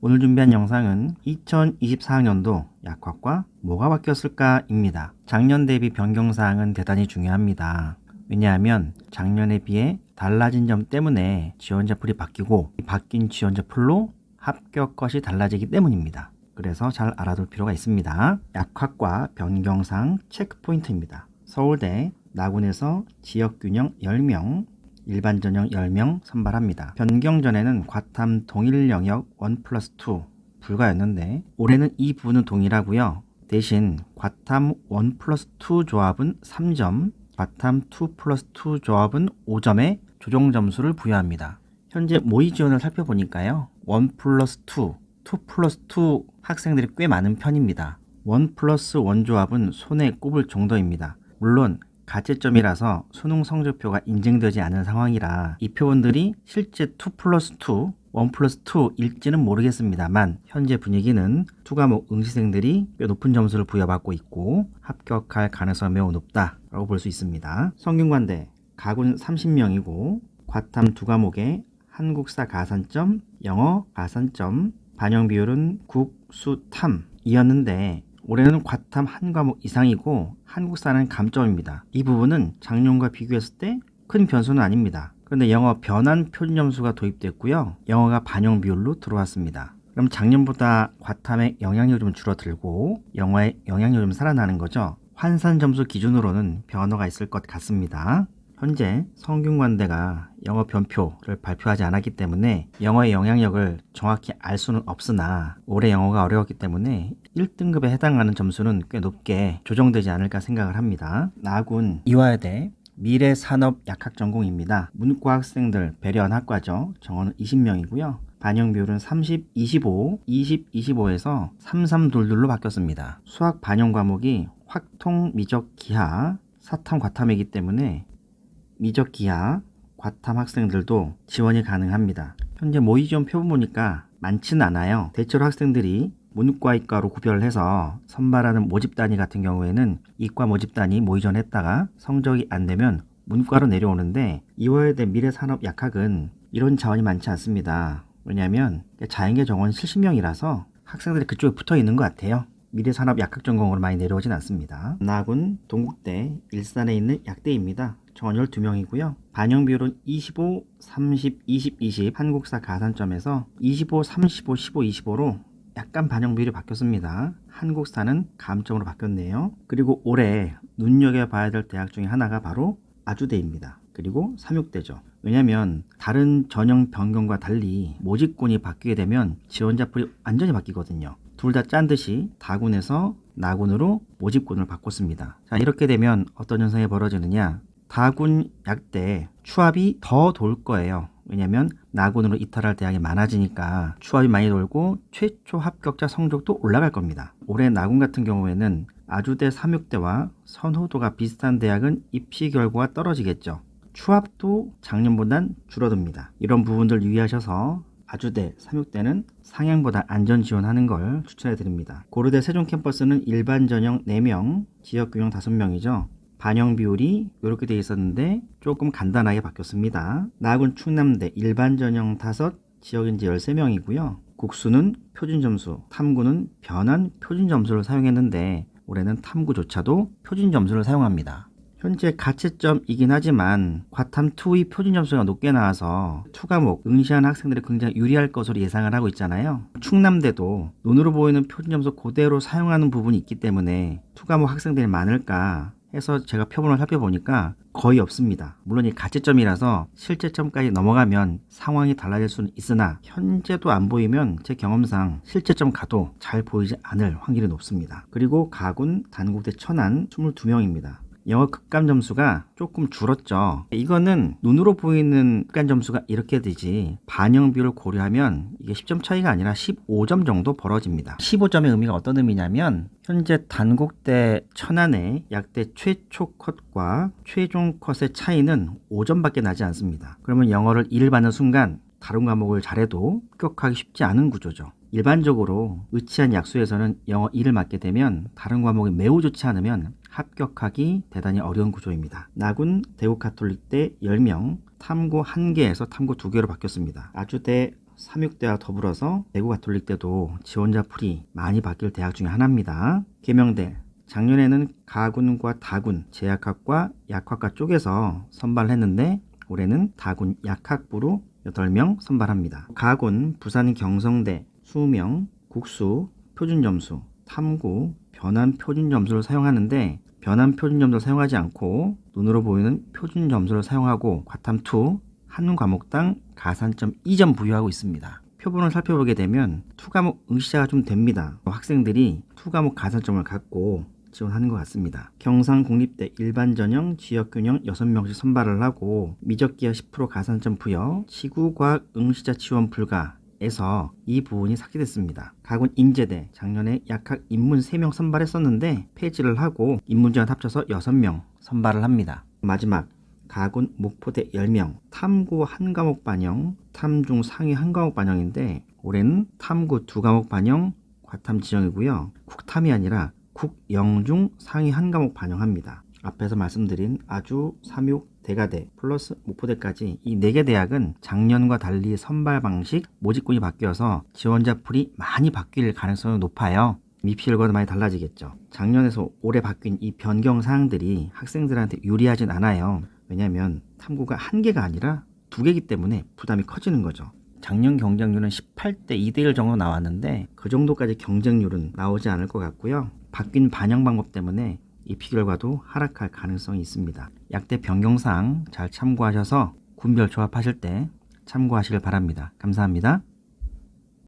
오늘 준비한 영상은 2024학년도 약학과 뭐가 바뀌었을까 입니다. 작년 대비 변경사항은 대단히 중요합니다. 왜냐하면 작년에 비해 달라진 점 때문에 지원자 풀이 바뀌고 바뀐 지원자 풀로 합격 것이 달라지기 때문입니다. 그래서 잘 알아둘 필요가 있습니다. 약학과 변경사항 체크포인트입니다. 서울대 나군에서 지역균형 10명, 일반 전형 10명 선발합니다. 변경 전에는 과탐 동일 영역 1+2 불가였는데 올해는 이 부분은 동일하고요. 대신 과탐 1+2 조합은 3점, 과탐 2+2 조합은 5점의 조정 점수를 부여합니다. 현재 모의 지원을 살펴보니까요. 1+2, 2+2 학생들이 꽤 많은 편입니다. 1+1 조합은 손에 꼽을 정도입니다. 물론 가채점이라서 수능 성적표가 인증되지 않은 상황이라 이 표본들이 실제 2+2, 1+2일지는 모르겠습니다만 현재 분위기는 2과목 응시생들이 꽤 높은 점수를 부여받고 있고 합격할 가능성이 매우 높다라고 볼 수 있습니다. 성균관대 가군 30명이고 과탐 2과목에 한국사 가산점, 영어 가산점, 반영 비율은 국, 수, 탐이었는데 올해는 과탐 한 과목 이상이고 한국사는 감점입니다. 이 부분은 작년과 비교했을 때 큰 변수는 아닙니다. 그런데 영어 변환 표준 점수가 도입됐고요. 영어가 반영 비율로 들어왔습니다. 그럼 작년보다 과탐의 영향력이 좀 줄어들고 영어의 영향력이 좀 살아나는 거죠. 환산 점수 기준으로는 변화가 있을 것 같습니다. 현재 성균관대가 영어 변표를 발표하지 않았기 때문에 영어의 영향력을 정확히 알 수는 없으나 올해 영어가 어려웠기 때문에 1등급에 해당하는 점수는 꽤 높게 조정되지 않을까 생각을 합니다. 나군 이화여대 미래산업약학전공입니다. 문과 학생들 배려한 학과죠. 정원은 20명이고요. 반영 비율은 30, 25, 20, 25에서 3322로 바뀌었습니다. 수학 반영 과목이 확통, 미적, 기하, 사탐, 과탐이기 때문에 미적 기하, 과탐 학생들도 지원이 가능합니다. 현재 모의 지원 표본 보니까 많지는 않아요. 대체로 학생들이 문과, 이과로 구별을 해서 선발하는 모집단위 같은 경우에는 이과 모집단위 모의 지원했다가 성적이 안 되면 문과로 내려오는데 이화여대 미래산업약학은 이런 자원이 많지 않습니다. 왜냐하면 자연계 정원 70명이라서 학생들이 그쪽에 붙어 있는 것 같아요. 미래산업약학 전공으로 많이 내려오진 않습니다. 나군 동국대 일산에 있는 약대입니다. 정원 12명이고요. 반영 비율은 25, 30, 20, 20 한국사 가산점에서 25, 35, 15, 25로 약간 반영 비율이 바뀌었습니다. 한국사는 감점으로 바뀌었네요. 그리고 올해 눈여겨봐야 될 대학 중에 하나가 바로 아주대입니다. 그리고 삼육대죠. 왜냐하면 다른 전형 변경과 달리 모집군이 바뀌게 되면 지원자풀이 완전히 바뀌거든요. 둘 다 짠 듯이 다군에서 나군으로 모집군을 바꿨습니다. 자, 이렇게 되면 어떤 현상이 벌어지느냐? 다군 약대 추합이 더 돌 거예요. 왜냐면 나군으로 이탈할 대학이 많아지니까 추합이 많이 돌고 최초 합격자 성적도 올라갈 겁니다. 올해 나군 같은 경우에는 아주대, 삼육대와 선호도가 비슷한 대학은 입시 결과가 떨어지겠죠. 추합도 작년보단 줄어듭니다. 이런 부분들 유의하셔서 아주대, 삼육대는 상향보다 안전 지원하는 걸 추천해 드립니다. 고려대 세종 캠퍼스는 일반 전형 4명, 지역균형 5명이죠. 반영 비율이 이렇게 되어 있었는데 조금 간단하게 바뀌었습니다. 나군 충남대 일반 전형 5, 지역인지 13명이고요. 국수는 표준 점수, 탐구는 변환 표준 점수를 사용했는데 올해는 탐구조차도 표준 점수를 사용합니다. 현재 가채점이긴 하지만 과탐 2의 표준 점수가 높게 나와서 2과목 응시하는 학생들이 굉장히 유리할 것으로 예상을 하고 있잖아요. 충남대도 눈으로 보이는 표준 점수 그대로 사용하는 부분이 있기 때문에 2과목 학생들이 많을까 해서 제가 표본을 살펴보니까 거의 없습니다. 물론 이 가채점이라서 실제점까지 넘어가면 상황이 달라질 수는 있으나 현재도 안 보이면 제 경험상 실제점 가도 잘 보이지 않을 확률이 높습니다. 그리고 가군, 단국대, 천안 22명입니다. 영어 극감 점수가 조금 줄었죠. 이거는 눈으로 보이는 극감 점수가 이렇게 되지 반영 비율을 고려하면 이게 10점 차이가 아니라 15점 정도 벌어집니다. 15점의 의미가 어떤 의미냐면 현재 단국대 천안의 약대 최초 컷과 최종 컷의 차이는 5점밖에 나지 않습니다. 그러면 영어를 1을 받는 순간 다른 과목을 잘해도 합격하기 쉽지 않은 구조죠. 일반적으로 의치한 약수에서는 영어 2를 맞게 되면 다른 과목이 매우 좋지 않으면 합격하기 대단히 어려운 구조입니다. 나군 대구가톨릭대 10명, 탐구 1개에서 탐구 2개로 바뀌었습니다. 아주대 삼육대와 더불어서 대구가톨릭대도 지원자 풀이 많이 바뀔 대학 중에 하나입니다. 개명대 작년에는 가군과 다군, 제약학과, 약학과 쪽에서 선발을 했는데 올해는 다군 약학부로 8명 선발합니다. 가군, 부산 경성대 20명, 국수, 표준점수, 탐구, 변환 표준점수를 사용하는데 변환 표준점수를 사용하지 않고 눈으로 보이는 표준점수를 사용하고 과탐2 한 과목당 가산점 2점 부여하고 있습니다. 표본을 살펴보게 되면 2과목 응시자가 좀 됩니다. 학생들이 2과목 가산점을 갖고 지원하는 것 같습니다. 경상국립대 일반전형, 지역균형 6명씩 선발을 하고 미적기하 10% 가산점 부여, 지구과학 응시자 지원 불가에서 이 부분이 삭제됐습니다. 가군 인제대 작년에 약학 인문 3명 선발했었는데 폐지를 하고 인문지원 합쳐서 6명 선발을 합니다. 마지막 가군 목포대 10명, 탐구 한 과목 반영, 탐중 상위 한 과목 반영인데 올해는 탐구 2과목 반영, 과탐 지정이고요. 국탐이 아니라 국영중 상위 한 과목 반영합니다. 앞에서 말씀드린 아주, 삼육, 대가대 플러스 목포대까지 이 4개 대학은 작년과 달리 선발 방식, 모집군이 바뀌어서 지원자 풀이 많이 바뀔 가능성이 높아요. 입시 결과도 많이 달라지겠죠. 작년에서 올해 바뀐 이 변경 사항들이 학생들한테 유리하진 않아요. 왜냐하면 탐구가 1개가 아니라 2개이기 때문에 부담이 커지는 거죠. 작년 경쟁률은 18대 2대1 정도 나왔는데 그 정도까지 경쟁률은 나오지 않을 것 같고요. 바뀐 반영 방법 때문에 입시 결과도 하락할 가능성이 있습니다. 약대 변경사항 잘 참고하셔서 군별 조합하실 때 참고하시길 바랍니다. 감사합니다.